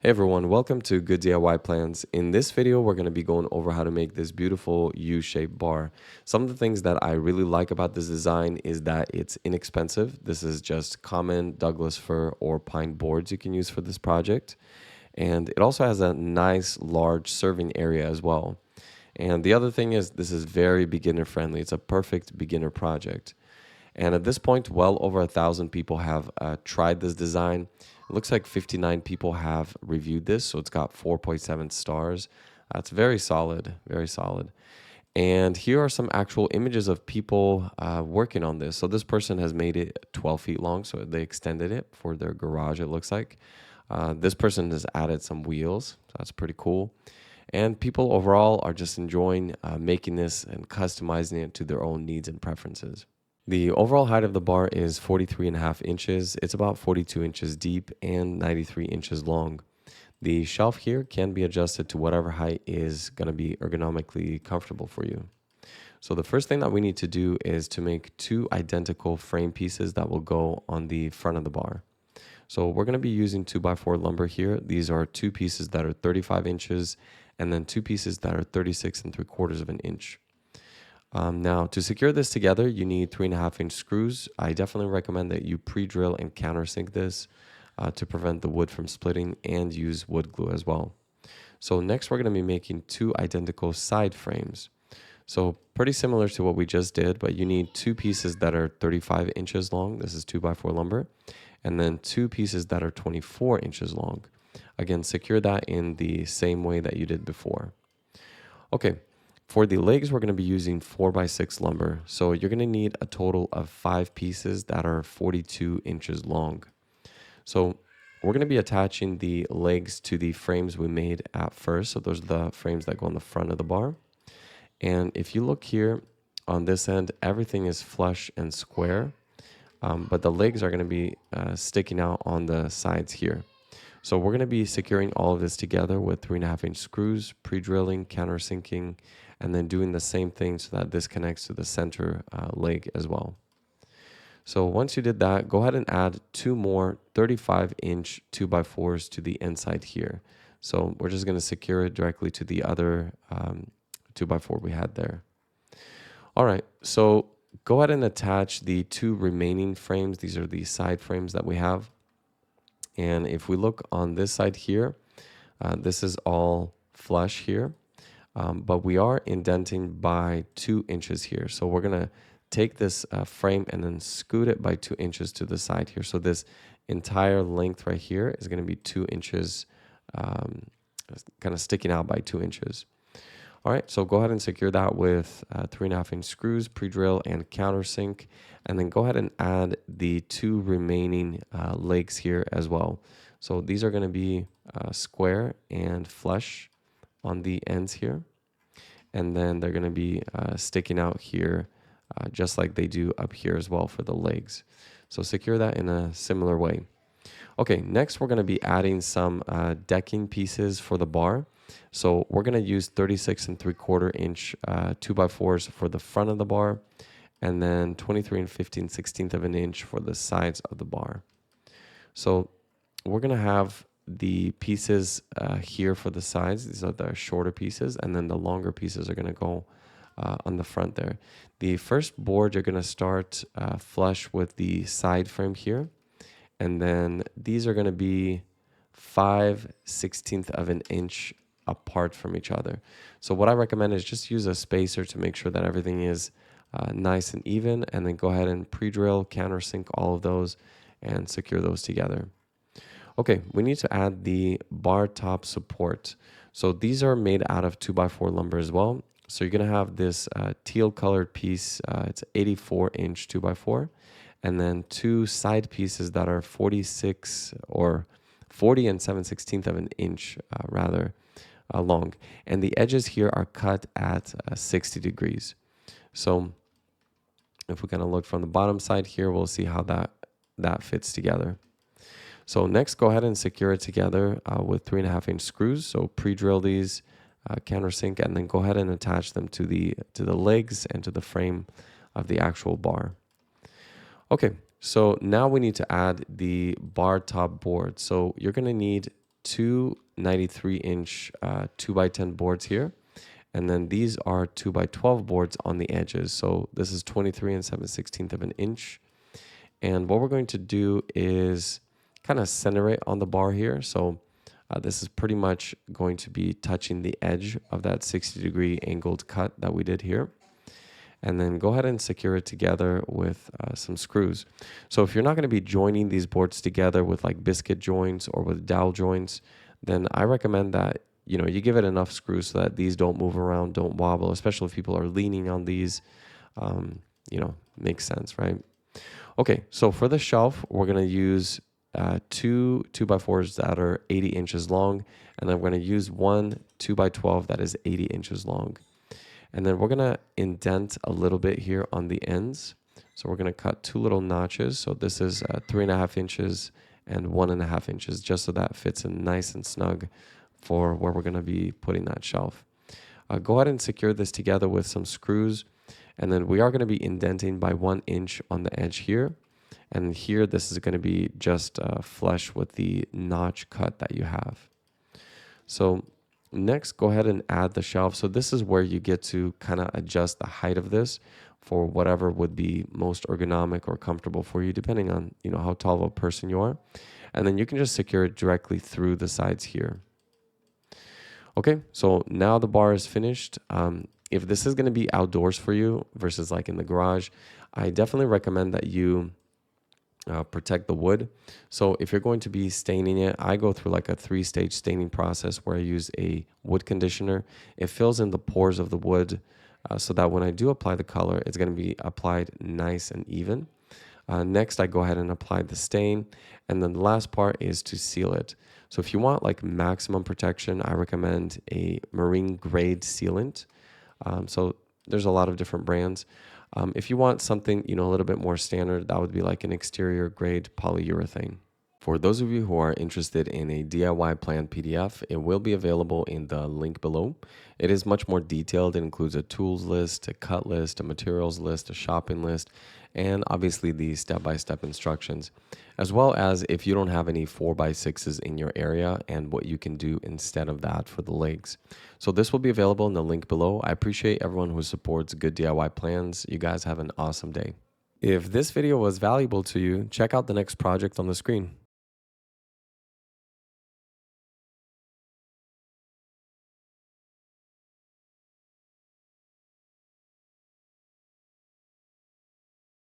Hey everyone, welcome to Good DIY Plans. In this video, we're going to be going over how to make this beautiful U-shaped bar. Some of the things that I really like about this design is that it's inexpensive. This is just common Douglas fir or pine boards you can use for this project. And it also has a nice large serving area as well. And the other thing is this is very beginner friendly. It's a perfect beginner project. And at this point, well over 1,000 people have tried this design. It looks like 59 people have reviewed this, so it's got 4.7 stars. That's very solid, very solid. And here are some actual images of people working on this. So this person has made it 12 feet long, so they extended it for their garage, it looks like. This person has added some wheels, so that's pretty cool. And people overall are just enjoying making this and customizing it to their own needs and preferences. The overall height of the bar is 43.5 inches. It's about 42 inches deep and 93 inches long. The shelf here can be adjusted to whatever height is going to be ergonomically comfortable for you. So the first thing that we need to do is to make two identical frame pieces that will go on the front of the bar. So we're going to be using 2x4 lumber here. These are two pieces that are 35 inches and then two pieces that are 36.75 of an inch. Now, to secure this together, you need 3.5-inch screws. I definitely recommend that you pre-drill and countersink this to prevent the wood from splitting, and use wood glue as well. So next, we're going to be making two identical side frames. So pretty similar to what we just did, but you need two pieces that are 35 inches long. This is 2x4 lumber. And then two pieces that are 24 inches long. Again, secure that in the same way that you did before. Okay. For the legs, we're going to be using 4x6 lumber. So you're going to need a total of 5 pieces that are 42 inches long. So we're going to be attaching the legs to the frames we made at first. So those are the frames that go on the front of the bar. And if you look here on this end, everything is flush and square. But the legs are going to be sticking out on the sides here. So we're going to be securing all of this together with 3.5-inch screws, pre-drilling, countersinking, and then doing the same thing so that this connects to the center leg as well. So once you did that, go ahead and add two more 35-inch 2x4s to the inside here. So we're just going to secure it directly to the other 2x4 we had there. All right, so go ahead and attach the two remaining frames. These are the side frames that we have. And if we look on this side here, this is all flush here, but we are indenting by 2 inches here. So we're going to take this frame and then scoot it by 2 inches to the side here. So this entire length right here is going to be 2 inches, kind of sticking out by 2 inches. All right, so go ahead and secure that with 3.5-inch screws, pre-drill, and countersink. And then go ahead and add the two remaining legs here as well. So these are going to be square and flush on the ends here. And then they're going to be sticking out here just like they do up here as well for the legs. So secure that in a similar way. Okay, next we're going to be adding some decking pieces for the bar. So we're going to use 36.75-inch 2x4s for the front of the bar, and then 23 15/16 of an inch for the sides of the bar. So we're going to have the pieces here for the sides. These are the shorter pieces, and then the longer pieces are going to go on the front there. The first board, you're going to start flush with the side frame here, and then these are going to be 5/16 of an inch apart from each other. So what I recommend is just use a spacer to make sure that everything is nice and even, and then go ahead and pre-drill, countersink all of those, and secure those together. Okay, we need to add the bar top support. So these are made out of 2x4 lumber as well. So you're going to have this teal colored piece. It's 84-inch 2x4, and then two side pieces that are 46 or 40 7/16 of an inch rather long, and the edges here are cut at 60 degrees. So if we kind of look from the bottom side here, we'll see how that fits together. So next, go ahead and secure it together with 3.5-inch screws. So pre-drill these, countersink, and then go ahead and attach them to the legs and to the frame of the actual bar. Okay, so now we need to add the bar top board. So you're going to need two 93-inch 2x10 boards here. And then these are 2x12 boards on the edges. So this is 23 and 7/16 of an inch. And what we're going to do is kind of center it on the bar here. So this is pretty much going to be touching the edge of that 60-degree angled cut that we did here. And then go ahead and secure it together with some screws. So if you're not going to be joining these boards together with like biscuit joints or with dowel joints, then I recommend that you give it enough screws so that these don't move around, don't wobble, especially if people are leaning on these. Makes sense, right? Okay, so for the shelf, we're going to use two 2x4s that are 80 inches long, and then we're going to use one 2x12 that is 80 inches long. And then we're going to indent a little bit here on the ends. So we're going to cut two little notches. So this is 3.5 inches and 1.5 inches, just so that fits in nice and snug for where we're going to be putting that shelf. Go ahead and secure this together with some screws. And then we are going to be indenting by 1 inch on the edge here. And here, this is going to be just flush with the notch cut that you have. So next, go ahead and add the shelf. So this is where you get to kind of adjust the height of this for whatever would be most ergonomic or comfortable for you, depending on how tall of a person you are. And then you can just secure it directly through the sides here. Okay, so now the bar is finished. If this is going to be outdoors for you versus like in the garage, I definitely recommend that you protect the wood. So if you're going to be staining it, I go through like a 3-stage staining process where I use a wood conditioner. It fills in the pores of the wood so that when I do apply the color, it's going to be applied nice and even. Next, I go ahead and apply the stain. And then the last part is to seal it. So if you want like maximum protection, I recommend a marine grade sealant. So there's a lot of different brands. If you want something, a little bit more standard, that would be like an exterior grade polyurethane. For those of you who are interested in a DIY plan PDF, it will be available in the link below. It is much more detailed. It includes a tools list, a cut list, a materials list, a shopping list, and obviously the step-by-step instructions, as well as if you don't have any 4x6s in your area and what you can do instead of that for the legs. So this will be available in the link below. I appreciate everyone who supports good DIY plans. You guys have an awesome day. If this video was valuable to you, check out the next project on the screen.